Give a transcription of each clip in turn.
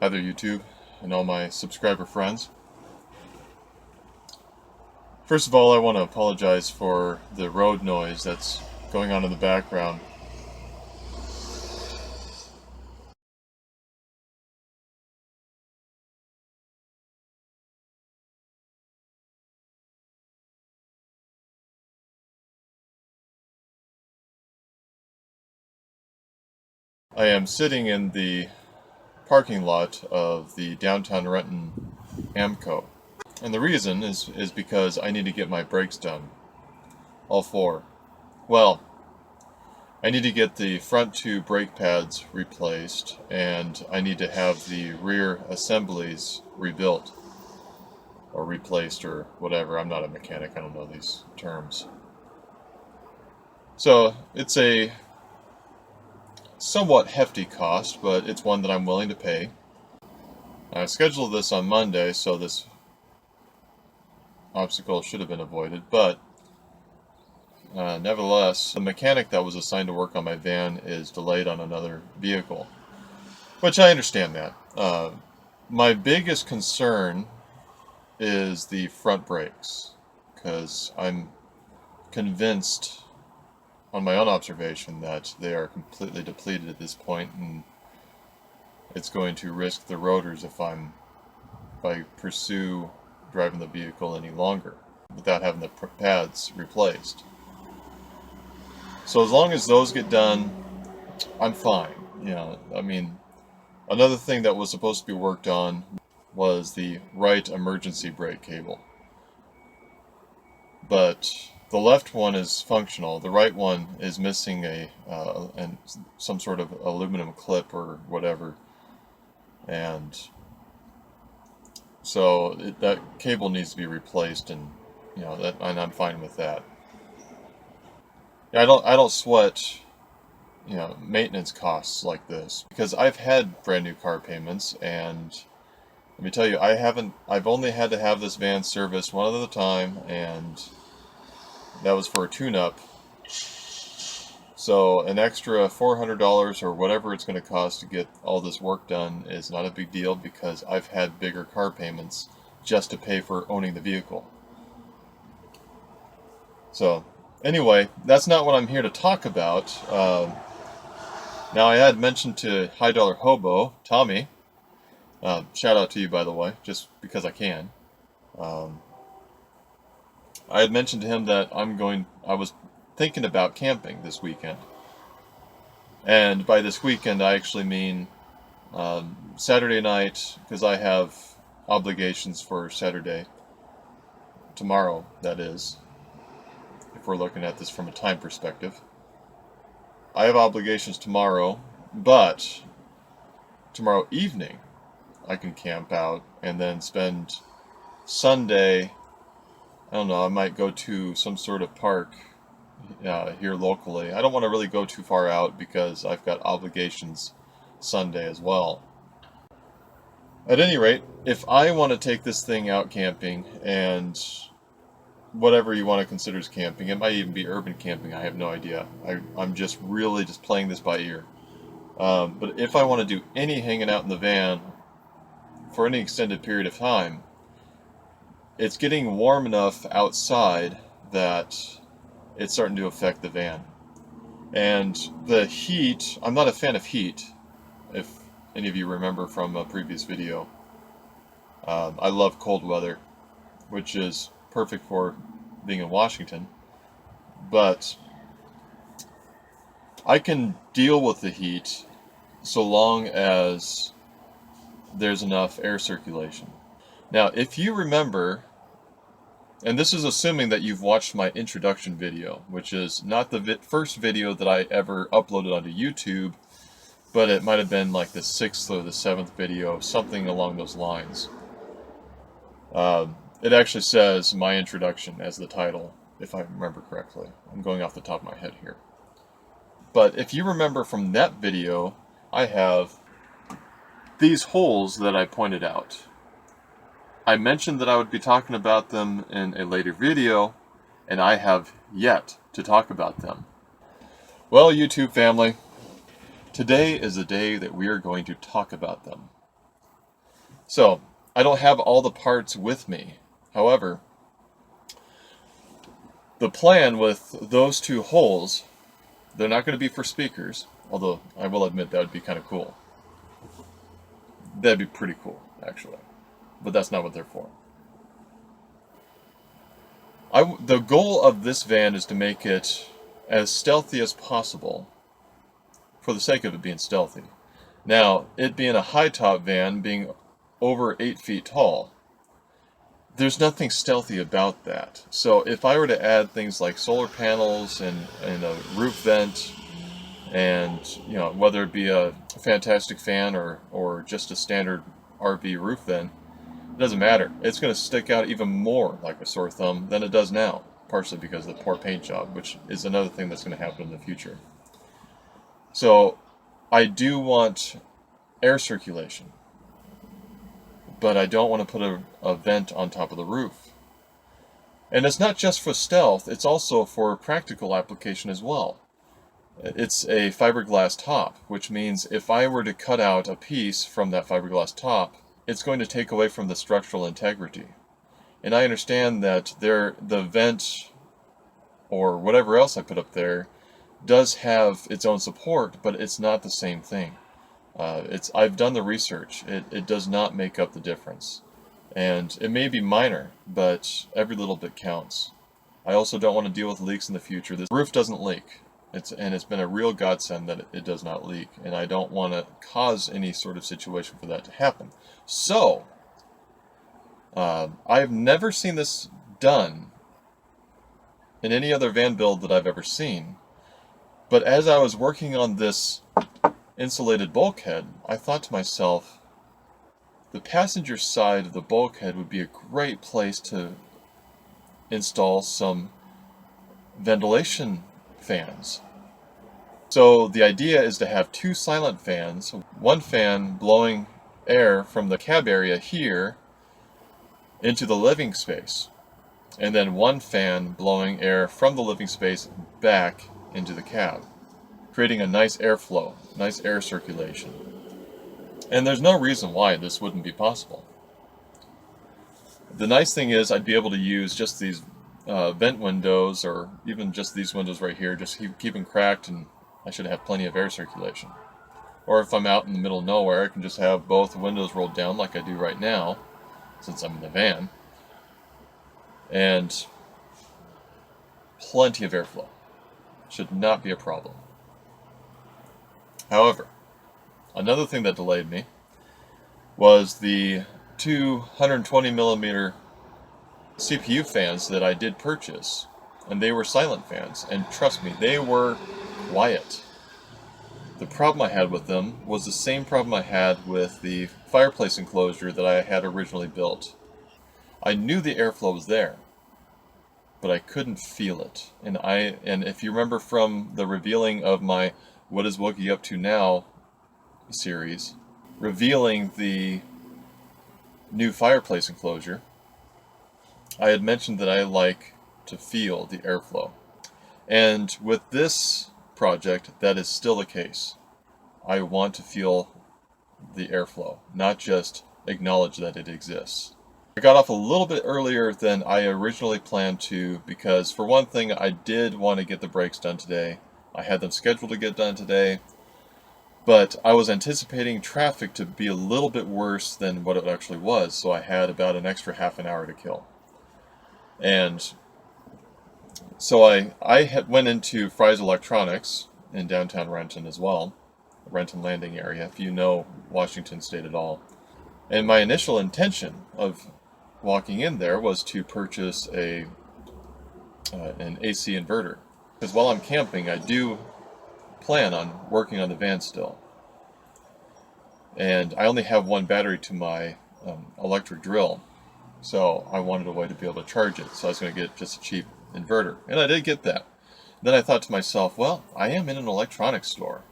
Hi there, YouTube, and all my subscriber friends. First of all, I want to apologize for the road noise that's going on in the background. I am sitting in the parking lot of the downtown Renton Amco. And the reason is because I need to get my brakes done. All four. Well, I need to get the front two brake pads replaced, and I need to have the rear assemblies rebuilt. Or replaced, or whatever. I'm not a mechanic, I don't know these terms. So, it's a somewhat hefty cost, but it's one that I'm willing to pay. I scheduled this on Monday, so this obstacle should have been avoided, but nevertheless, the mechanic that was assigned to work on my van is delayed on another vehicle, which I understand that. My biggest concern is the front brakes, because I'm convinced on my own observation that they are completely depleted at this point, and it's going to risk the rotors if I pursue driving the vehicle any longer without having the pads replaced. So as long as those get done, I'm fine. I mean, another thing that was supposed to be worked on was the right emergency brake cable. But the left one is functional. The right one is missing some sort of aluminum clip or whatever. And so that cable needs to be replaced, and and I'm fine with that. Yeah, I don't sweat maintenance costs like this, because I've had brand new car payments, and let me tell you, I've only had to have this van serviced one other time, and that was for a tune-up. So an extra $400 or whatever it's going to cost to get all this work done is not a big deal, because I've had bigger car payments just to pay for owning the vehicle. So anyway, that's not what I'm here to talk about. Now, I had mentioned to High Dollar Hobo, Tommy, shout out to you, by the way, just because I can. I had mentioned to him that I was thinking about camping this weekend. And by this weekend, I actually mean Saturday night, because I have obligations for Saturday. Tomorrow, that is, if we're looking at this from a time perspective. I have obligations tomorrow, but tomorrow evening I can camp out and then spend Sunday, I don't know, I might go to some sort of park here locally. I don't want to really go too far out because I've got obligations Sunday as well. At any rate, if I want to take this thing out camping, and whatever you want to consider as camping, it might even be urban camping, I have no idea. I'm just really just playing this by ear. But if I want to do any hanging out in the van for any extended period of time, it's getting warm enough outside that it's starting to affect the van. And the heat, I'm not a fan of heat, if any of you remember from a previous video. I love cold weather, which is perfect for being in Washington, but I can deal with the heat so long as there's enough air circulation. Now, if you remember, and this is assuming that you've watched my introduction video, which is not the first video that I ever uploaded onto YouTube, but it might have been like the 6th or the 7th video, something along those lines. It actually says my introduction as the title, if I remember correctly. I'm going off the top of my head here. But if you remember from that video, I have these holes that I pointed out. I mentioned that I would be talking about them in a later video, and I have yet to talk about them. Well, YouTube family, today is the day that we are going to talk about them. So I don't have all the parts with me. However, the plan with those two holes, they're not going to be for speakers, although I will admit that would be kind of cool. That'd be pretty cool, actually. But that's not what they're for. The goal of this van is to make it as stealthy as possible, for the sake of it being stealthy. Now, it being a high-top van, being over 8 feet tall, there's nothing stealthy about that. So if I were to add things like solar panels and a roof vent, and whether it be a fantastic fan or just a standard RV roof vent, it doesn't matter. It's going to stick out even more like a sore thumb than it does now, partially because of the poor paint job, which is another thing that's going to happen in the future. So I do want air circulation, but I don't want to put a vent on top of the roof. And it's not just for stealth, it's also for practical application as well. It's a fiberglass top, which means if I were to cut out a piece from that fiberglass top, it's going to take away from the structural integrity. And I understand that the vent or whatever else I put up there does have its own support, but it's not the same thing. I've done the research. It does not make up the difference. And it may be minor, but every little bit counts. I also don't want to deal with leaks in the future. This roof doesn't leak. It's been a real godsend that it does not leak, and I don't want to cause any sort of situation for that to happen. So, I've never seen this done in any other van build that I've ever seen, but as I was working on this insulated bulkhead, I thought to myself, the passenger side of the bulkhead would be a great place to install some ventilation fans. So the idea is to have two silent fans, one fan blowing air from the cab area here into the living space, and then one fan blowing air from the living space back into the cab, creating a nice airflow, nice air circulation. And there's no reason why this wouldn't be possible. The nice thing is I'd be able to use just these vent windows, or even just these windows right here, just keep them cracked, and I should have plenty of air circulation. Or if I'm out in the middle of nowhere, I can just have both windows rolled down like I do right now, since I'm in the van, and plenty of airflow. Should not be a problem. However, another thing that delayed me was the 220mm CPU fans that I did purchase, and they were silent fans, and trust me, they were quiet. The problem I had with them was the same problem I had with the fireplace enclosure that I had originally built. I knew the airflow was there, but I couldn't feel it. And if you remember from the revealing of my What is Wookie Up To Now series, revealing the new fireplace enclosure, I had mentioned that I like to feel the airflow. And with this project, that is still the case. I want to feel the airflow, not just acknowledge that it exists. I got off a little bit earlier than I originally planned to, because for one thing, I did want to get the brakes done today. I had them scheduled to get done today, but I was anticipating traffic to be a little bit worse than what it actually was, so I had about an extra half an hour to kill. And so I went into Fry's Electronics in downtown Renton as well, Renton Landing area, if you know Washington State at all. And my initial intention of walking in there was to purchase an AC inverter, because while I'm camping, I do plan on working on the van still. And I only have one battery to my electric drill, so I wanted a way to be able to charge it, so I was going to get just a cheap inverter, and I did get that. Then I thought to myself, well, I am in an electronics store,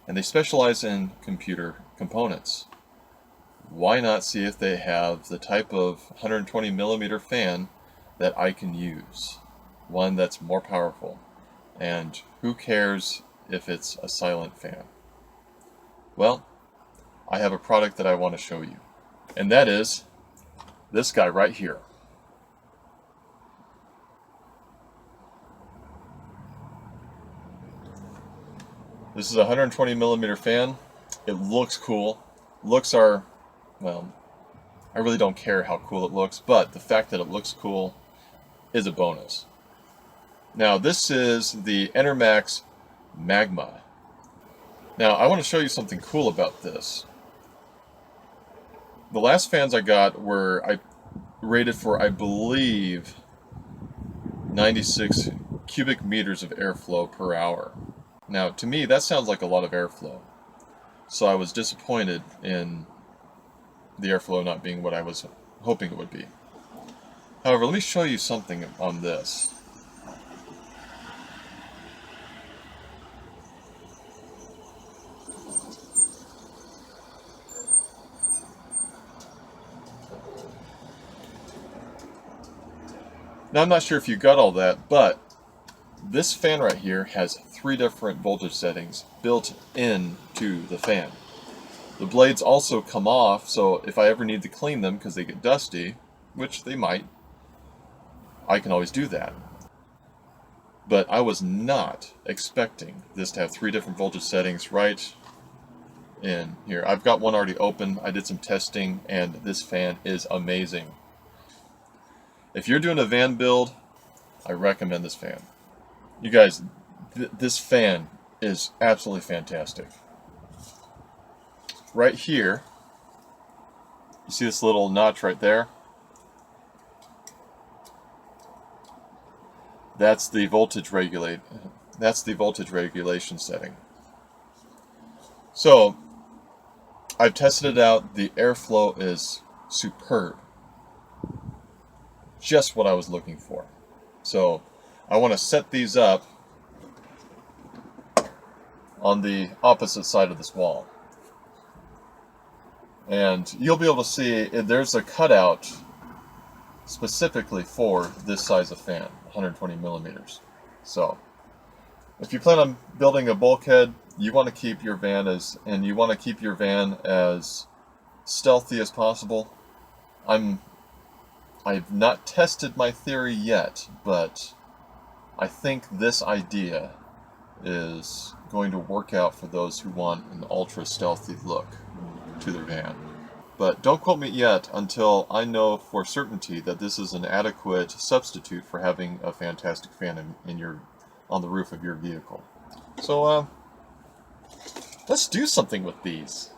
and they specialize in computer components. Why not see if they have the type of 120mm fan that I can use? One that's more powerful. And who cares if it's a silent fan? Well, I have a product that I want to show you. And that is this guy right here. This is a 120 millimeter fan. It looks cool. Looks are, well, I really don't care how cool it looks, but the fact that it looks cool is a bonus. Now this is the Enermax Magma. Now I want to show you something cool about this. The last fans I got were rated for, I believe, 96 cubic meters of airflow per hour. Now to me that sounds like a lot of airflow. So I was disappointed in the airflow not being what I was hoping it would be. However, let me show you something on this. Now I'm not sure if you got all that, but this fan right here has 3 different voltage settings built into the fan. The blades also come off, so if I ever need to clean them because they get dusty, which they might, I can always do that. But I was not expecting this to have 3 different voltage settings right in here. I've got one already open, I did some testing, and this fan is amazing. If you're doing a van build, I recommend this fan. You guys, this fan is absolutely fantastic. Right here, you see this little notch right there? That's the voltage regulation setting. So, I've tested it out. The airflow is superb. Just what I was looking for. So, I want to set these up on the opposite side of this wall. And you'll be able to see there's a cutout specifically for this size of fan, 120 millimeters. So, if you plan on building a bulkhead, you want to keep your van as stealthy as possible. I've not tested my theory yet, but I think this idea is going to work out for those who want an ultra stealthy look to their van. But don't quote me yet until I know for certainty that this is an adequate substitute for having a fantastic fan on the roof of your vehicle. So let's do something with these.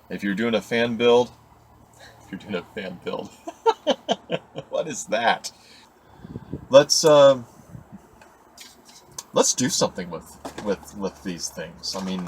If you're doing a fan build, what is that? Let's do something with these things. I mean,